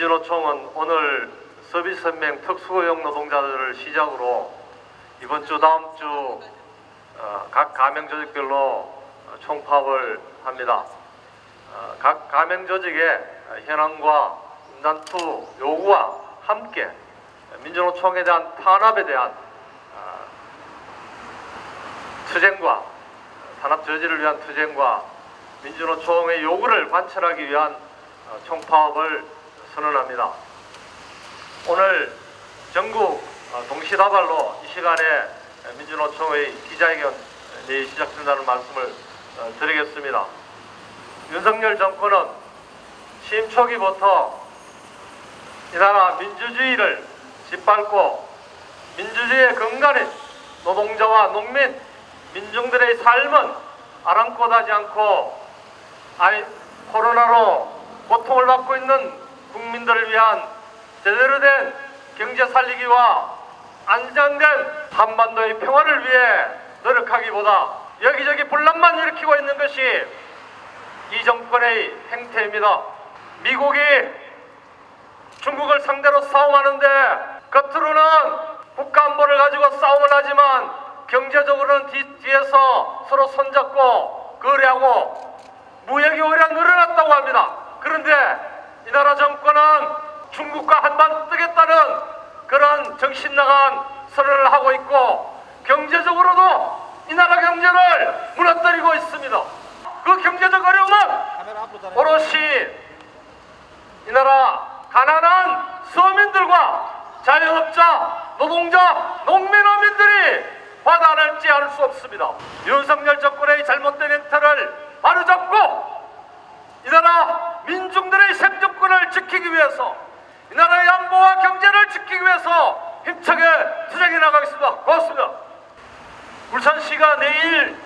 민주노총은 오늘 서비스연맹 특수고용 노동자들을 시작으로 이번 주 다음 주 각 가맹조직별로 총파업을 합니다. 각 가맹조직의 현황과 인단투 요구와 함께 민주노총에 대한 탄압에 대한 투쟁과 탄압 저지를 위한 투쟁과 민주노총의 요구를 관철하기 위한 총파업을 선언합니다. 오늘 전국 동시다발로 이 시간에 민주노총의 기자회견이 시작된다는 말씀을 드리겠습니다. 윤석열 정권은 취임 초기부터 이 나라 민주주의를 짓밟고 민주주의의 근간인 노동자와 농민, 민중들의 삶은 아랑곳하지 않고 코로나로 고통을 받고 있는 국민들을 위한 제대로 된 경제 살리기와 안정된 한반도의 평화를 위해 노력하기보다 여기저기 분란만 일으키고 있는 것이 이 정권의 행태입니다. 미국이 중국을 상대로 싸움하는데 겉으로는 국가안보를 가지고 싸움을 하지만 경제적으로는 뒤에서 서로 손잡고 거래하고 무역이 오히려 늘어났다고 합니다. 그런데 이 나라 정권은 중국과 한반 뜨겠다는 그런 정신나간 선언을 하고 있고 경제적으로도 이 나라 경제를 무너뜨리고 있습니다. 그 경제적 어려움은 오롯이 이 나라 가난한 서민들과 자영업자, 노동자, 농민어민들이 받아낼지 않을 수 없습니다. 윤석열 정권의 잘못된 행태를 바로잡고 이 나라 민중들의 생존권을 지키기 위해서 이 나라의 안보와 경제를 지키기 위해서 힘차게 투쟁해 나가겠습니다. 고맙습니다. 울산시가 내일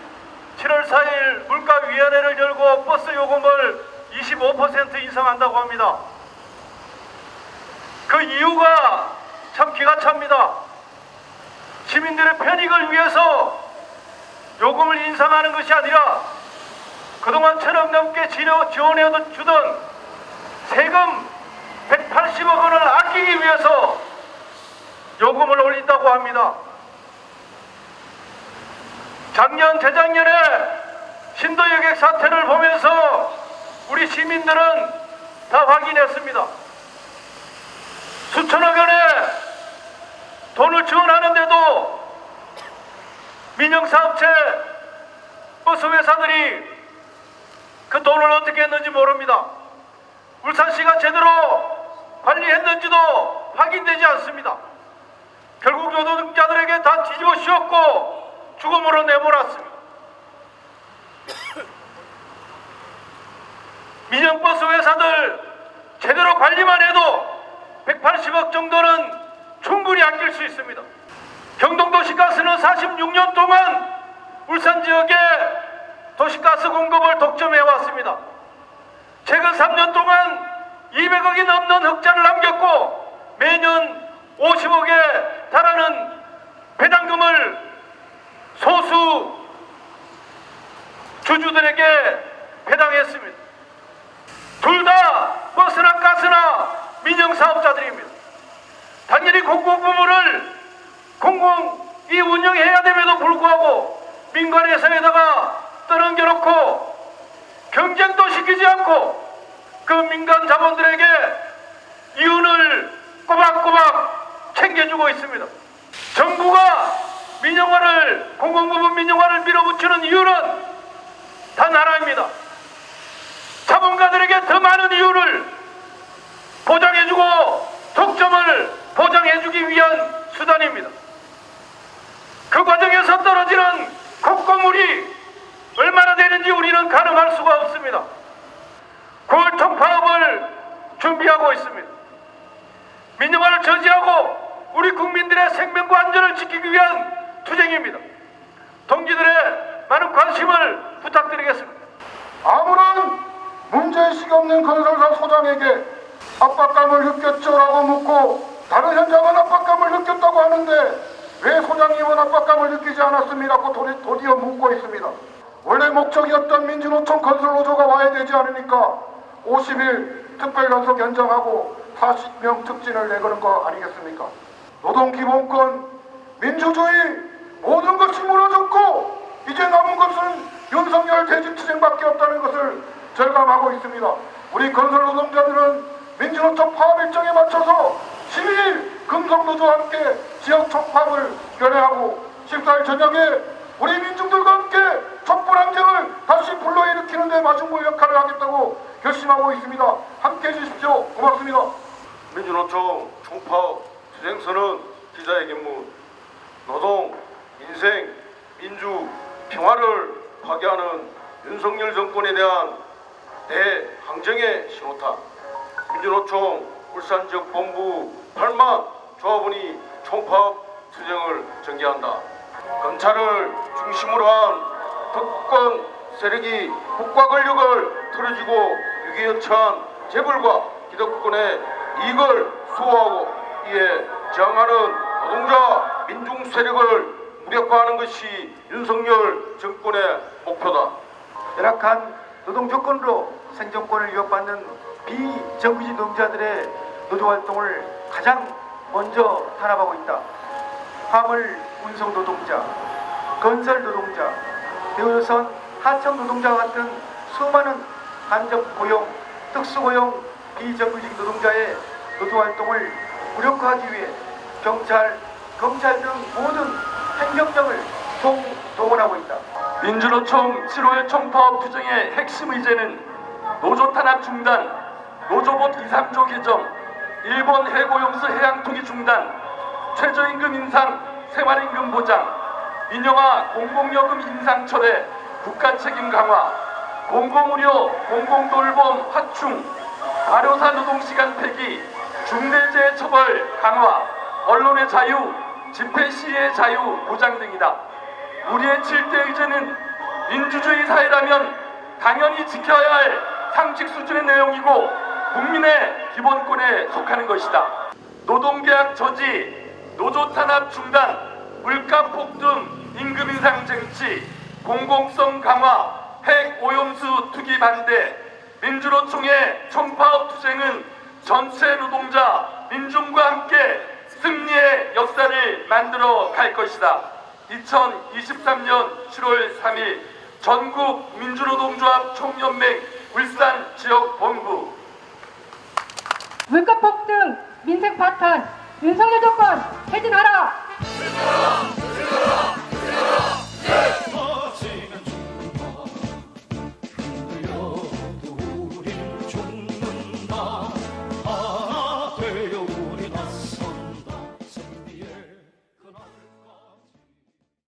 7월 4일 물가위원회를 열고 버스 요금을 25% 인상한다고 합니다. 그 이유가 참 기가 찹니다. 시민들의 편익을 위해서 요금을 인상하는 것이 아니라 그동안 1,000억 넘게 지원해 주던 세금 180억 원을 아끼기 위해서 요금을 올린다고 합니다. 작년, 재작년에 신도여객 사태를 보면서 우리 시민들은 다 확인했습니다. 수천억 원의 돈을 지원하는데도 민영사업체 버스회사들이 그 돈을 어떻게 했는지 모릅니다. 울산시가 제대로 관리했는지도 확인되지 않습니다. 결국 노동자들에게 다 뒤집어 씌웠고 죽음으로 내몰았습니다. 민영버스 회사들 제대로 관리만 해도 180억 정도는 충분히 아낄 수 있습니다. 경동도시가스는 46년 동안 울산 지역에 도시가스 공급을 독점해 왔습니다. 최근 3년 동안 200억이 넘는 흑자를 남겼고 매년 50억에 달하는 배당금을 소수 주주들에게 배당했습니다. 둘 다 버스나 가스나 민영사업자들입니다. 당연히 공공부문을 공공이 운영해야 됨에도 불구하고 민간회사에다가 떠넘겨놓고 경쟁도 시키지 않고 그 민간 자본들에게 이윤을 꼬박꼬박 챙겨주고 있습니다. 정부가 민영화를 공공부문 민영화를 밀어붙이는 이유는 단 하나입니다. 자본가들에게 더 많은 이윤을 보장해주고 독점을 보장해주기 위한 수단입니다. 그 과정에서 떨어지는 콧고물이 얼마나 되는지 우리는 가늠할 수가 없습니다. 9월 총파업을 준비하고 있습니다. 민영화를 저지하고 우리 국민들의 생명과 안전을 지키기 위한 투쟁입니다. 동지들의 많은 관심을 부탁드리겠습니다. 아무런 문제의식이 없는 건설사 소장에게 압박감을 느꼈죠라고 묻고 다른 현장은 압박감을 느꼈다고 하는데 왜 소장님은 압박감을 느끼지 않았습니다고 도리어 묻고 있습니다. 원래 목적이었던 민주노총 건설노조가 와야 되지 않으니까 50일 특별단속 연장하고 40명 특진을 내거는 거 아니겠습니까? 노동기본권, 민주주의 모든 것이 무너졌고 이제 남은 것은 윤석열 대집투쟁밖에 없다는 것을 절감하고 있습니다. 우리 건설 노동자들은 민주노총 파업 일정에 맞춰서 12일 금속노조와 함께 지역 총파업을 결의하고 14일 저녁에 우리 민중들과 함께 촛불항쟁을 다시 불러일으키는 데 마중물 역할을 하겠다고 결심하고 있습니다. 함께해 주십시오. 고맙습니다. 민주노총 총파업 투쟁선은 기자회견문 노동, 민생, 민주, 평화를 파괴하는 윤석열 정권에 대한 대항쟁의 신호탄. 민주노총 울산지역본부 8만 조합원이 총파업 투쟁을 전개한다. 검찰을 중심으로 한 특권 세력이 국가 권력을 틀어쥐고 위기에 처한 재벌과 기득권의 이익을 수호하고 이에 저항하는 노동자 민중 세력을 무력화하는 것이 윤석열 정권의 목표다. 열악한 노동 조건으로 생존권을 위협받는 비정규직 노동자들의 노조활동을 가장 먼저 탄압하고 있다. 화물 운송 노동자, 건설 노동자, 대우조선 하청 노동자와 같은 수많은 간접 고용, 특수고용, 비정규직 노동자의 노조활동을 무력화하기 위해 경찰, 검찰 등 모든 행정력을 총동원하고 있다. 민주노총 7월 총파업 투쟁의 핵심 의제는 노조 탄압 중단, 노조법 2, 3조 개정, 일본 해고용수 해양 투기 중단, 최저임금 인상, 생활임금 보장, 민영화 공공요금 인상 철회, 국가 책임 강화, 공공의료, 공공돌봄 확충, 과료사 노동시간 폐기, 중대재해 처벌 강화, 언론의 자유, 집회 시위의 자유 보장 등이다. 우리의 7대 의제는 민주주의 사회라면 당연히 지켜야 할 상식 수준의 내용이고 국민의 기본권에 속하는 것이다. 노동계약 저지, 노조 탄압 중단, 물가 폭등, 임금 인상 쟁취, 공공성 강화, 핵 오염수 투기 반대, 민주노총의 총파업 투쟁은 전체 노동자, 민중과 함께 승리의 역사를 만들어 갈 것이다. 2023년 7월 3일 전국 민주노동조합 총연맹 울산 지역 본부. 물가 폭등, 민생 파탄, 윤석열 정권 퇴진하라!